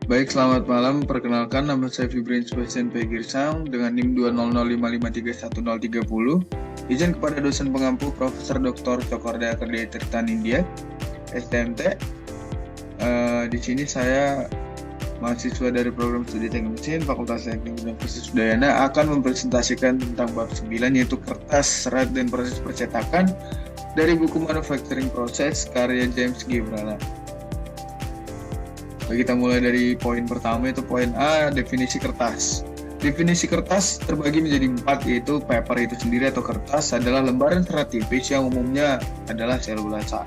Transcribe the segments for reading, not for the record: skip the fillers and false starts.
Baik, selamat malam. Perkenalkan, nama saya Fibrin Sebastian Pegirsang dengan NIM 20055311030. Izin kepada dosen pengampu Profesor Dr. Cokorda Kerdia Tirtan India, STMT. Di sini saya mahasiswa dari program studi teknik mesin Fakultas Teknik Universitas Udayana akan mempresentasikan tentang bab 9 yaitu kertas, serat, dan proses percetakan dari buku Manufacturing Process karya James G. Brala. Kita mulai dari poin pertama, yaitu poin A, definisi kertas. Definisi kertas terbagi menjadi 4, yaitu paper itu sendiri atau kertas adalah lembaran serat tipis yang umumnya adalah selulasa.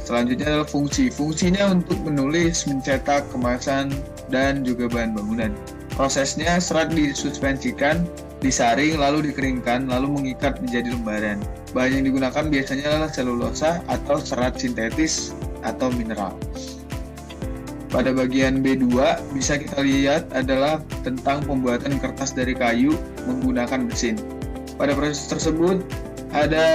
Selanjutnya adalah fungsi. Fungsinya untuk menulis, mencetak, kemasan, dan juga bahan bangunan. Prosesnya serat disuspensikan, disaring, lalu dikeringkan, lalu mengikat menjadi lembaran. Bahan yang digunakan biasanya adalah selulosa atau serat sintetis atau mineral. Pada bagian B2 bisa kita lihat adalah tentang pembuatan kertas dari kayu menggunakan mesin. Pada proses tersebut ada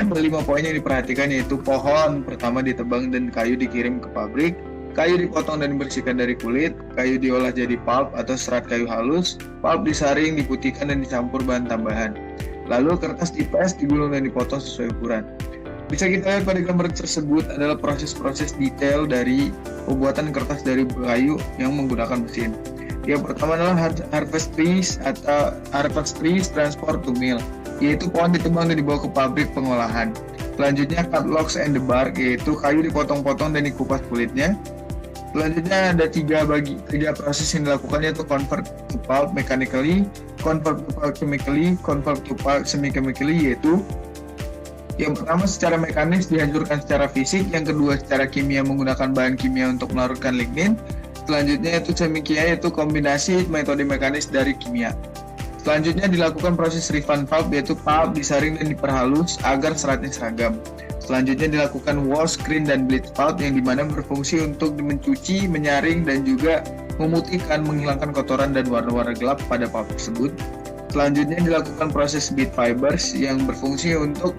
5 poin yang diperhatikan, yaitu pohon pertama ditebang dan kayu dikirim ke pabrik, kayu dipotong dan dibersihkan dari kulit, kayu diolah jadi pulp atau serat kayu halus, pulp disaring, diputihkan dan dicampur bahan tambahan. Lalu kertas dipres, digulung dan dipotong sesuai ukuran. Bisa kita lihat pada gambar tersebut adalah proses-proses detail dari pembuatan kertas dari kayu yang menggunakan mesin. Yang pertama adalah harvest trees atau harvest trees transport to mill, yaitu pohon ditebang dan dibawa ke pabrik pengolahan. Selanjutnya cut logs and the bark, yaitu kayu dipotong-potong dan dikupas kulitnya. Selanjutnya ada tiga proses yang dilakukan, yaitu convert to pulp mechanically, convert to pulp chemically, convert to pulp semi-chemically, yaitu yang pertama secara mekanis dihancurkan secara fisik, yang kedua secara kimia menggunakan bahan kimia untuk melarutkan lignin, selanjutnya yaitu semi-kimia, yaitu kombinasi metode mekanis dari kimia. Selanjutnya dilakukan proses refine pulp, yaitu pulp disaring dan diperhalus agar seratnya seragam. Selanjutnya dilakukan wash, screen, dan bleach pulp yang dimana berfungsi untuk mencuci, menyaring, dan juga memutihkan, menghilangkan kotoran dan warna-warna gelap pada pulp tersebut. Selanjutnya dilakukan proses bead fibers yang berfungsi untuk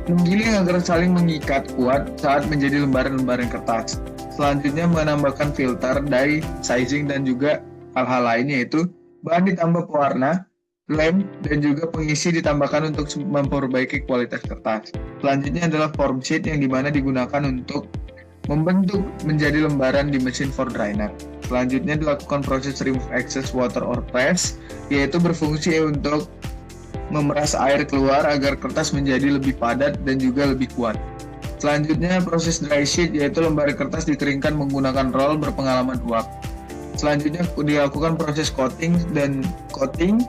menggiling agar saling mengikat kuat saat menjadi lembaran-lembaran kertas. Selanjutnya menambahkan filter, dye, sizing, dan juga hal-hal lainnya, yaitu bahan ditambah pewarna, lem, dan juga pengisi ditambahkan untuk memperbaiki kualitas kertas. Selanjutnya adalah form sheet yang dimana digunakan untuk membentuk menjadi lembaran di mesin for dryer. Selanjutnya dilakukan proses remove excess water or press, yaitu berfungsi untuk memeras air keluar agar kertas menjadi lebih padat dan juga lebih kuat. Selanjutnya proses dry sheet, yaitu lembaran kertas dikeringkan menggunakan roll berpengalaman uap. Selanjutnya dilakukan proses coating dan coating.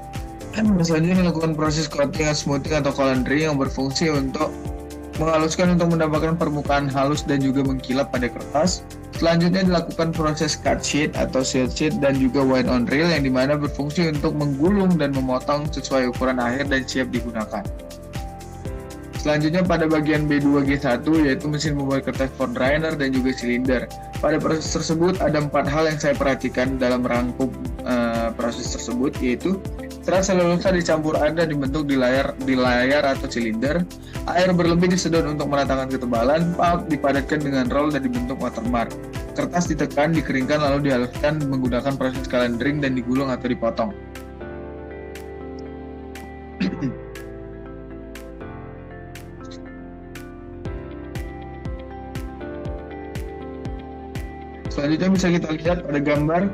Selanjutnya dilakukan proses coating and smoothing atau coloring yang berfungsi untuk menghaluskan untuk mendapatkan permukaan halus dan juga mengkilap pada kertas. Selanjutnya dilakukan proses cut sheet atau seal sheet dan juga wind on reel yang dimana berfungsi untuk menggulung dan memotong sesuai ukuran akhir dan siap digunakan. Selanjutnya pada bagian B2G1 yaitu mesin pembuat kertas for dryer dan juga silinder. Pada proses tersebut ada 4 hal yang saya perhatikan dalam rangkup proses tersebut, yaitu serat selulosa dicampur air dan dibentuk di layar atau silinder. Air berlebih disedot untuk meratakan ketebalan. Pulp dipadatkan dengan roll dan dibentuk watermark. Kertas ditekan, dikeringkan, lalu dihaluskan menggunakan proses calendering dan digulung atau dipotong. Selanjutnya bisa kita lihat pada gambar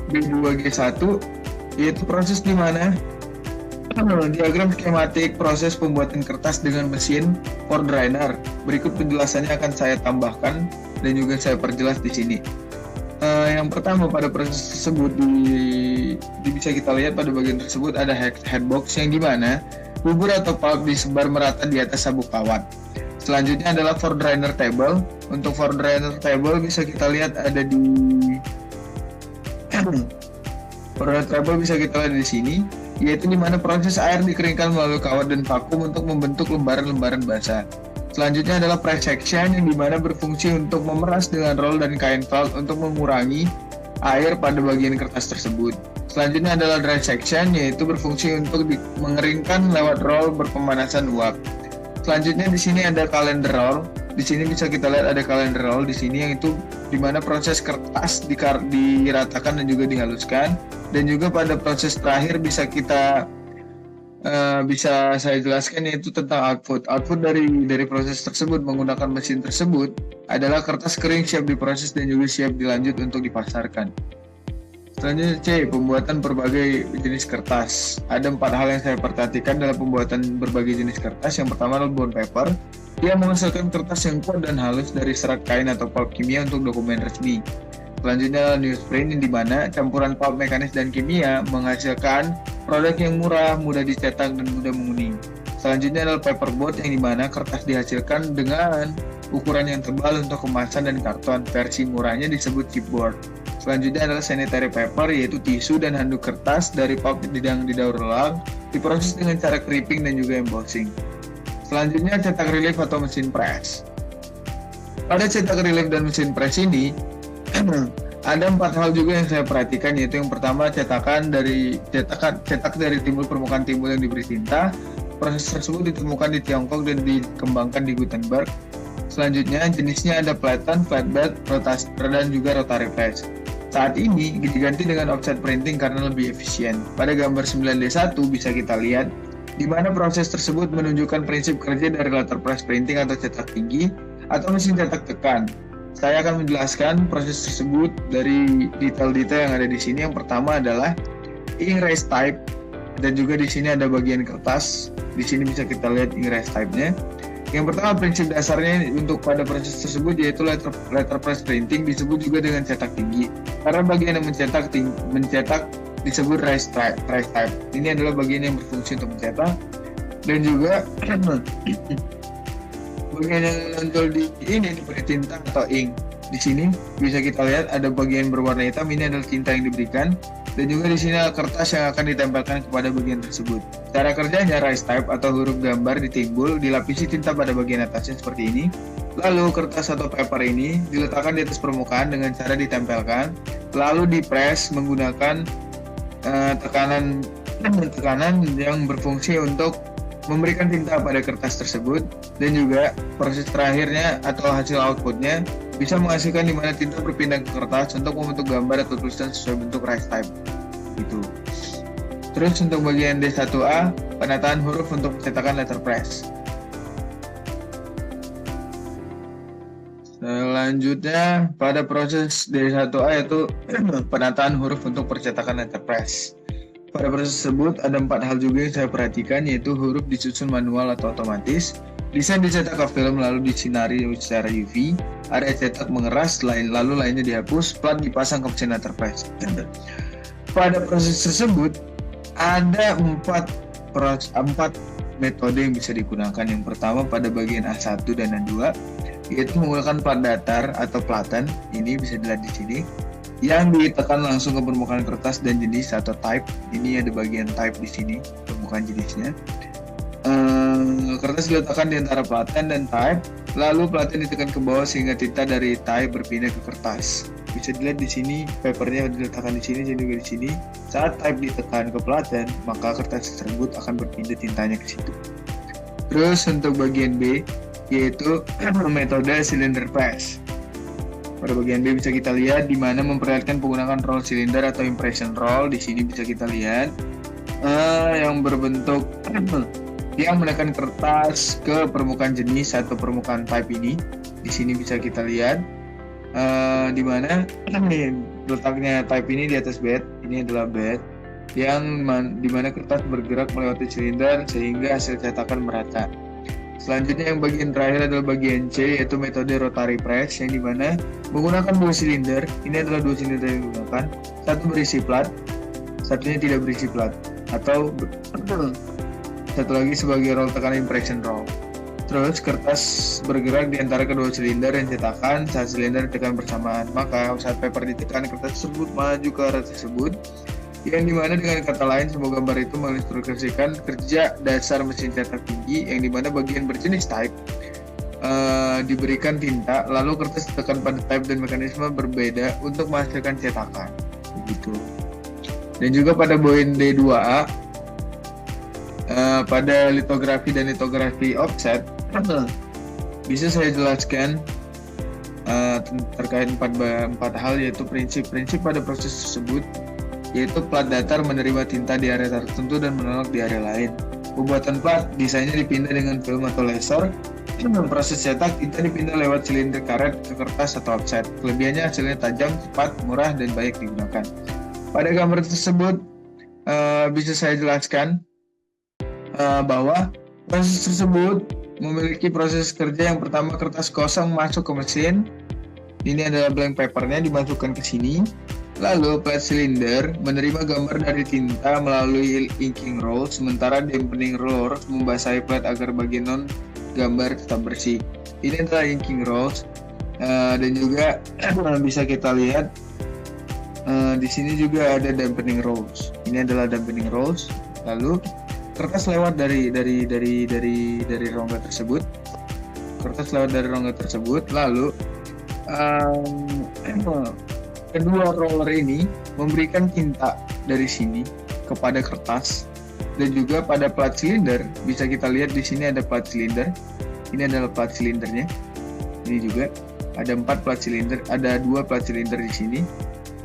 B2G1, yaitu proses di mana diagram skematik proses pembuatan kertas dengan mesin for dryer. Berikut penjelasannya akan saya tambahkan dan juga saya perjelas di sini. Yang pertama pada proses tersebut bisa kita lihat pada bagian tersebut ada headbox yang dimana bubur atau pulp disebar merata di atas sabuk kawat. Selanjutnya adalah for dryer table. Untuk for dryer table bisa kita lihat ada di for dryer table bisa kita lihat di sini, yaitu di mana proses air dikeringkan melalui kawat dan vakum untuk membentuk lembaran-lembaran basah. Selanjutnya adalah press section yang dimana berfungsi untuk memeras dengan roll dan kain felt untuk mengurangi air pada bagian kertas tersebut. Selanjutnya adalah dry section, yaitu berfungsi untuk mengeringkan lewat roll berpemanasan uap. Selanjutnya di sini ada calendar roll. Di sini bisa kita lihat ada calendar roll di sini, yang itu di mana proses kertas diratakan dan juga dihaluskan. Dan juga pada proses terakhir bisa saya jelaskan, yaitu tentang output. Output dari proses tersebut menggunakan mesin tersebut adalah kertas kering siap diproses dan juga siap dilanjut untuk dipasarkan. Selanjutnya C, pembuatan berbagai jenis kertas. Ada 4 hal yang saya perhatikan dalam pembuatan berbagai jenis kertas. Yang pertama adalah bond paper. Dia menghasilkan kertas yang kuat dan halus dari serat kain atau pulp kimia untuk dokumen resmi. Selanjutnya newsprint, di mana campuran pulp mekanis dan kimia menghasilkan produk yang murah, mudah dicetak, dan mudah menguning. Selanjutnya adalah paperboard, yang dimana kertas dihasilkan dengan ukuran yang tebal untuk kemasan dan karton. Versi murahnya disebut chipboard. Selanjutnya adalah sanitary paper, yaitu tisu dan handuk kertas dari pulp yang didaur ulang, diproses dengan cara crimping dan juga embossing. Selanjutnya cetak relief atau mesin press. Pada cetak relief dan mesin press ini ada 4 hal juga yang saya perhatikan, yaitu yang pertama cetak dari timbul permukaan timbul yang diberi tinta. Proses tersebut ditemukan di Tiongkok dan dikembangkan di Gutenberg. Selanjutnya jenisnya ada flatten, flatbed, rotaster, dan juga rotary press. Saat ini diganti dengan offset printing karena lebih efisien. Pada gambar 9D1 bisa kita lihat di mana proses tersebut menunjukkan prinsip kerja dari letterpress printing atau cetak tinggi atau mesin cetak tekan. Saya akan menjelaskan proses tersebut dari detail-detail yang ada di sini. Yang pertama adalah ink raise type, dan juga di sini ada bagian kertas. Di sini bisa kita lihat ink raise type-nya. Yang pertama, prinsip dasarnya untuk pada proses tersebut yaitu letterpress printing disebut juga dengan cetak tinggi. Karena bagian yang mencetak disebut raise type. Ini adalah bagian yang berfungsi untuk mencetak. Dan juga bagian yang menonjol di ini diberi tinta atau ink. Di sini bisa kita lihat ada bagian berwarna hitam, ini adalah tinta yang diberikan. Dan juga di sini ada kertas yang akan ditempelkan kepada bagian tersebut. Cara kerjanya, raise type atau huruf gambar ditimbul, dilapisi tinta pada bagian atasnya seperti ini. Lalu kertas atau paper ini diletakkan di atas permukaan dengan cara ditempelkan, lalu dipress menggunakan tekanan yang berfungsi untuk memberikan tinta pada kertas tersebut. Dan juga proses terakhirnya atau hasil outputnya bisa menghasilkan di mana tinta berpindah ke kertas untuk membentuk gambar atau tulisan sesuai bentuk raise type gitu. Terus untuk bagian D1A, penataan huruf untuk pencetakan letterpress. Selanjutnya pada proses D1A yaitu penataan huruf untuk percetakan letterpress. Pada proses tersebut ada 4 hal juga yang saya perhatikan, yaitu huruf disusun manual atau otomatis, desain dicetak ke film lalu disinari secara UV, area cetak mengeras, lalu lainnya dihapus, plat dipasang ke mesin letterpress. Pada proses tersebut ada 4 metode yang bisa digunakan. Yang pertama pada bagian A1 dan A2, yaitu menggunakan plat datar atau platen. Ini bisa dilihat di sini, yang ditekan langsung ke permukaan kertas dan jenis atau type. Ini ada bagian type di sini, permukaan jenisnya. Kertas diletakkan di antara platen dan type, lalu platen ditekan ke bawah sehingga tinta dari type berpindah ke kertas. Bisa dilihat di sini, papernya diletakkan di sini dan juga di sini. Saat type ditekan ke platen, maka kertas tersebut akan berpindah tintanya ke situ. Terus untuk bagian B, yaitu metode cylinder press. Pada bagian B bisa kita lihat di mana memperlihatkan penggunaan roll cylinder atau impression roll. Di sini bisa kita lihat yang berbentuk yang menekan kertas ke permukaan jenis atau permukaan type ini. Di sini bisa kita lihat di mana letaknya type ini di atas bed. Ini adalah bed yang di mana kertas bergerak melewati silinder sehingga hasil cetakan merata. Selanjutnya yang bagian terakhir adalah bagian C, yaitu metode rotary press, yang dimana menggunakan 2 silinder. Ini adalah 2 silinder yang digunakan, satu berisi plat, satunya tidak berisi plat, atau satu lagi sebagai roll tekanan impression roll. Terus kertas bergerak di antara kedua silinder yang cetakan saat silinder ditekan bersamaan. Maka saat paper ditekan, kertas tersebut maju ke arah tersebut, yang dimana dengan kata lain semua gambar itu menginstruksikan kerja dasar mesin cetak tinggi, yang dimana bagian berjenis type diberikan tinta, lalu kertas ditekan pada type dan mekanisme berbeda untuk menghasilkan cetakan begitu. Dan juga pada poin D2A, pada litografi dan litografi offset, Bisa saya jelaskan terkait empat hal, yaitu prinsip-prinsip pada proses tersebut, yaitu plat datar menerima tinta di area tertentu dan menolak di area lain. Pembuatan plat, desainnya dipindah dengan film atau laser. Dalam proses cetak, tinta dipindah lewat silinder karet ke kertas atau offset. Kelebihannya hasilnya tajam, cepat, murah, dan banyak digunakan. Pada gambar tersebut, bisa saya jelaskan bahwa proses tersebut memiliki proses kerja. Yang pertama, kertas kosong masuk ke mesin. Ini adalah blank papernya, dimasukkan ke sini. Lalu plat silinder menerima gambar dari tinta melalui inking roll, sementara dampening roller membasahi plat agar bagian non gambar tetap bersih. Ini adalah inking rolls, dan juga bisa kita lihat di sini juga ada dampening rolls. Ini adalah dampening rolls. Lalu kertas lewat dari rongga tersebut. Lalu kedua roller ini memberikan tinta dari sini kepada kertas, dan juga pada plat silinder. Bisa kita lihat di sini ada plat silinder. Ini adalah plat silindernya. Ini juga ada 2 plat silinder di sini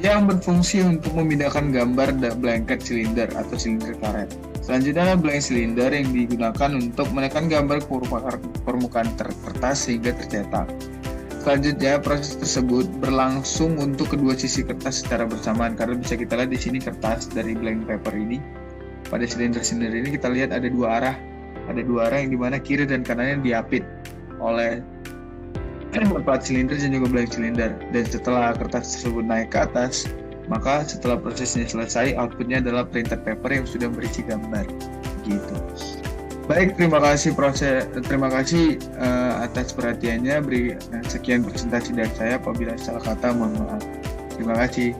yang berfungsi untuk memindahkan gambar blanket silinder atau silinder karet. Selanjutnya blank silinder yang digunakan untuk menekan gambar permukaan kertas sehingga tercetak. Selanjutnya, proses tersebut berlangsung untuk kedua sisi kertas secara bersamaan, karena bisa kita lihat di sini kertas dari blank paper ini. Pada silinder-silinder ini kita lihat ada dua arah yang dimana kiri dan kanannya diapit oleh plat silinder dan juga blank silinder. Dan setelah kertas tersebut naik ke atas, maka setelah prosesnya selesai, outputnya adalah printed paper yang sudah berisi gambar. Gitu. Baik, terima kasih atas perhatiannya. Sekian presentasi dari saya. Apabila salah kata, mohon maaf. Terima kasih.